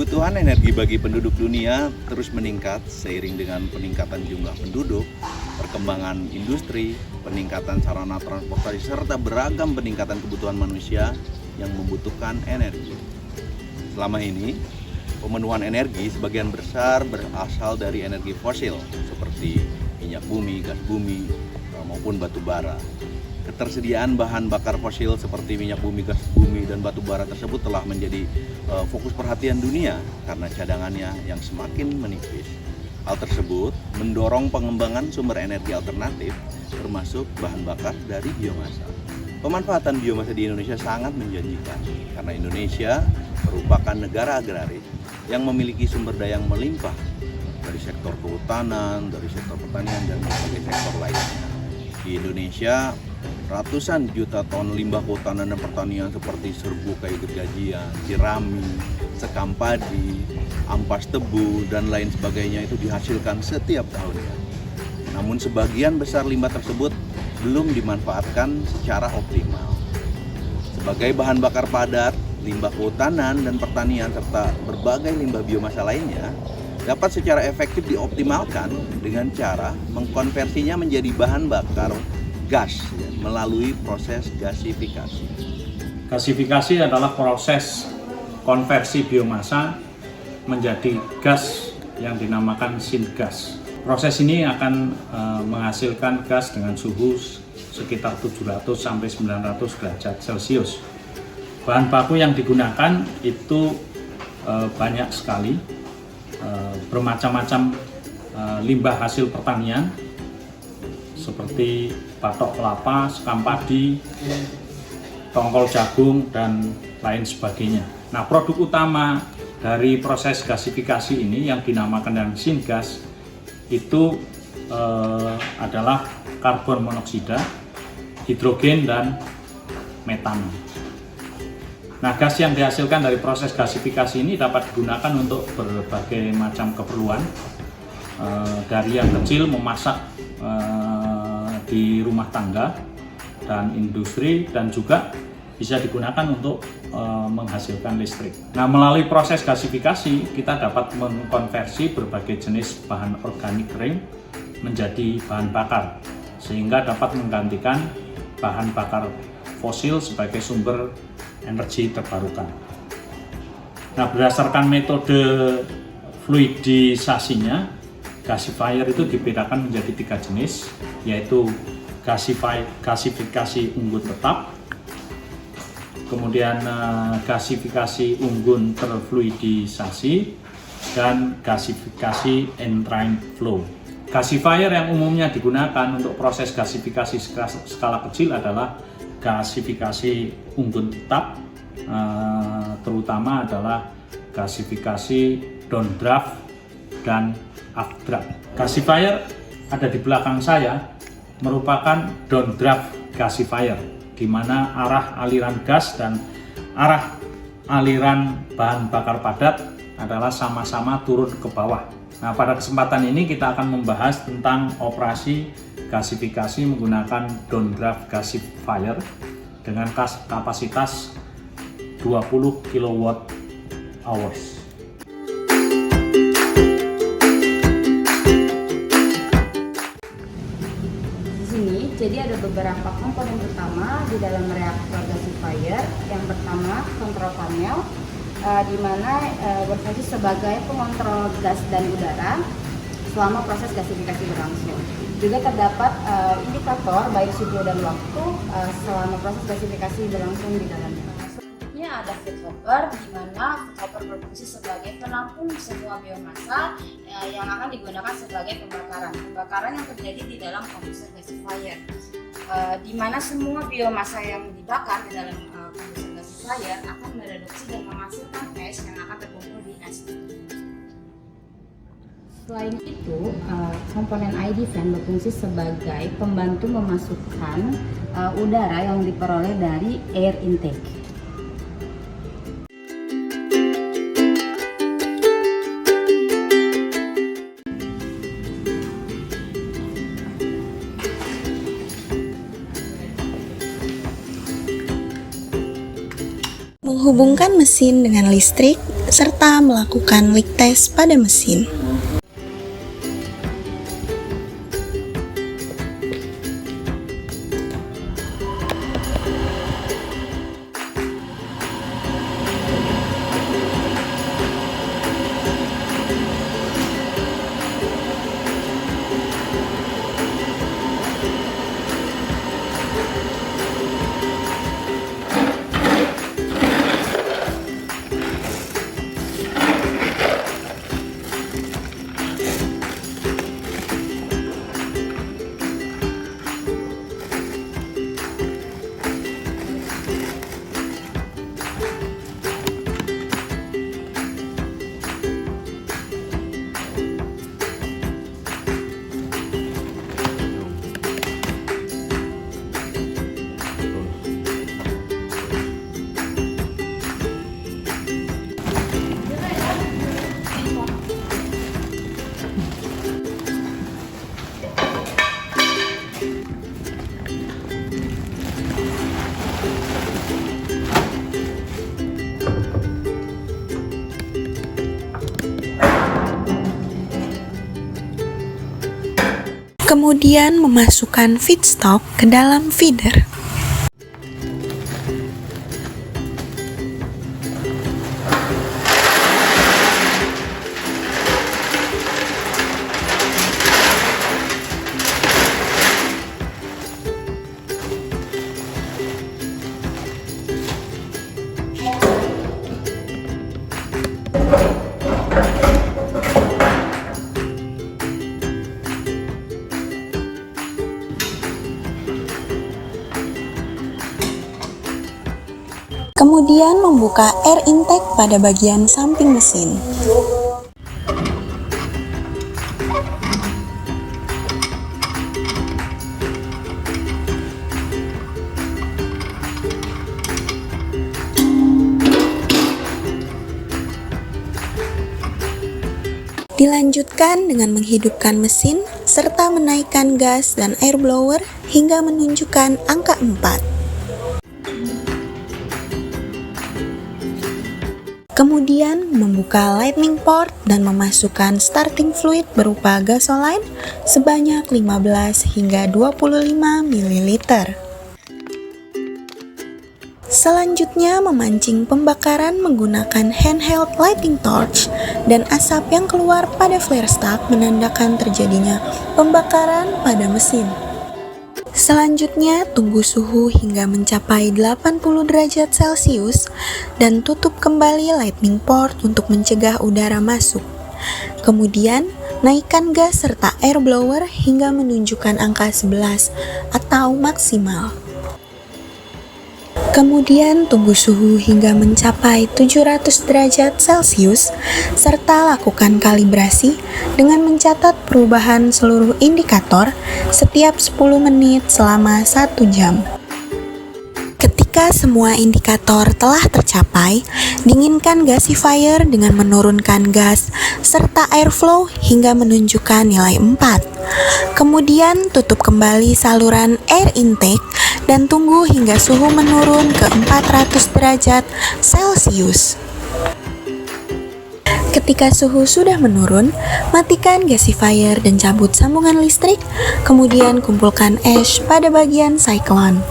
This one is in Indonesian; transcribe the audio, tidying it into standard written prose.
Kebutuhan energi bagi penduduk dunia terus meningkat seiring dengan peningkatan jumlah penduduk, perkembangan industri, peningkatan sarana transportasi, serta beragam peningkatan kebutuhan manusia yang membutuhkan energi. Selama ini, pemenuhan energi sebagian besar berasal dari energi fosil seperti minyak bumi, gas bumi, maupun batu bara. Ketersediaan bahan bakar fosil seperti minyak bumi, gas bumi, dan batu bara tersebut telah menjadi fokus perhatian dunia karena cadangannya yang semakin menipis. Hal tersebut mendorong pengembangan sumber energi alternatif termasuk bahan bakar dari biomasa. Pemanfaatan biomasa di Indonesia sangat menjanjikan karena Indonesia merupakan negara agraris yang memiliki sumber daya yang melimpah dari sektor kehutanan, dari sektor pertanian, dan berbagai sektor lainnya. Di Indonesia, ratusan juta ton limbah kehutanan dan pertanian seperti serbuk kayu gergajian, jerami, sekam padi, ampas tebu, dan lain sebagainya itu dihasilkan setiap tahunnya. Namun sebagian besar limbah tersebut belum dimanfaatkan secara optimal. Sebagai bahan bakar padat, limbah kehutanan dan pertanian serta berbagai limbah biomasa lainnya dapat secara efektif dioptimalkan dengan cara mengkonversinya menjadi bahan bakar gas melalui proses gasifikasi. Gasifikasi adalah proses konversi biomasa menjadi gas yang dinamakan syngas. Proses ini akan menghasilkan gas dengan suhu sekitar 700 sampai 900 derajat Celcius. Bahan baku yang digunakan itu banyak sekali, bermacam-macam limbah hasil pertanian seperti batok kelapa, sekam padi, tongkol jagung, dan lain sebagainya. Nah, produk utama dari proses gasifikasi ini yang dinamakan dengan syngas itu adalah karbon monoksida, hidrogen, dan metanol. Nah, gas yang dihasilkan dari proses gasifikasi ini dapat digunakan untuk berbagai macam keperluan, dari yang kecil memasak di rumah tangga dan industri, dan juga bisa digunakan untuk menghasilkan listrik. Nah, melalui proses gasifikasi kita dapat mengkonversi berbagai jenis bahan organik kering menjadi bahan bakar sehingga dapat menggantikan bahan bakar fosil sebagai sumber energi terbarukan. Nah, berdasarkan metode fluidisasinya, gasifier itu dibedakan menjadi 3 jenis, yaitu gasifikasi unggun tetap, kemudian gasifikasi unggun terfluidisasi, dan gasifikasi entrained flow. Gasifier yang umumnya digunakan untuk proses gasifikasi skala kecil adalah gasifikasi unggun tetap, terutama adalah gasifikasi downdraft dan updraft. Gasifier ada di belakang saya merupakan downdraft gasifier, di mana arah aliran gas dan arah aliran bahan bakar padat adalah sama-sama turun ke bawah. Nah, pada kesempatan ini kita akan membahas tentang operasi gasifikasi menggunakan downdraft gasifier dengan kapasitas 20 kWh. Jadi ada beberapa komponen utama di dalam reaktor gasifier. Yang pertama, kontrol panel, di mana berfungsi sebagai pengontrol gas dan udara selama proses gasifikasi berlangsung. Juga terdapat indikator baik suhu dan waktu selama proses gasifikasi berlangsung di dalamnya. Selanjutnya ada feed hopper, di mana feed hopper berfungsi sebagai penampung semua biomasa yang akan digunakan sebagai pembakaran yang terjadi di dalam komposer gasifier, di mana semua biomasa yang dibakar di dalam komposer gasifier akan mereduksi dan menghasilkan gas yang akan terkumpul di ST. Selain itu, komponen ID fan berfungsi sebagai pembantu memasukkan udara yang diperoleh dari air intake. Menghubungkan mesin dengan listrik serta melakukan leak test pada mesin. Kemudian memasukkan feedstock ke dalam feeder. Kemudian membuka air intake pada bagian samping mesin. Dilanjutkan dengan menghidupkan mesin serta menaikkan gas dan air blower hingga menunjukkan angka 4. Kemudian membuka lightning port dan memasukkan starting fluid berupa gasoline sebanyak 15 hingga 25 ml. Selanjutnya memancing pembakaran menggunakan handheld lighting torch dan asap yang keluar pada flare stack menandakan terjadinya pembakaran pada mesin. Selanjutnya, tunggu suhu hingga mencapai 80 derajat Celcius dan tutup kembali lightning port untuk mencegah udara masuk. Kemudian, naikkan gas serta air blower hingga menunjukkan angka 11 atau maksimal. Kemudian tunggu suhu hingga mencapai 700 derajat Celcius serta lakukan kalibrasi dengan mencatat perubahan seluruh indikator setiap 10 menit selama 1 jam. Ketika semua indikator telah tercapai, dinginkan gasifier dengan menurunkan gas serta airflow hingga menunjukkan nilai 4. Kemudian tutup kembali saluran air intake dan tunggu hingga suhu menurun ke 400 derajat Celcius. Ketika suhu sudah menurun, matikan gasifier dan cabut sambungan listrik, kemudian kumpulkan ash pada bagian cyclone.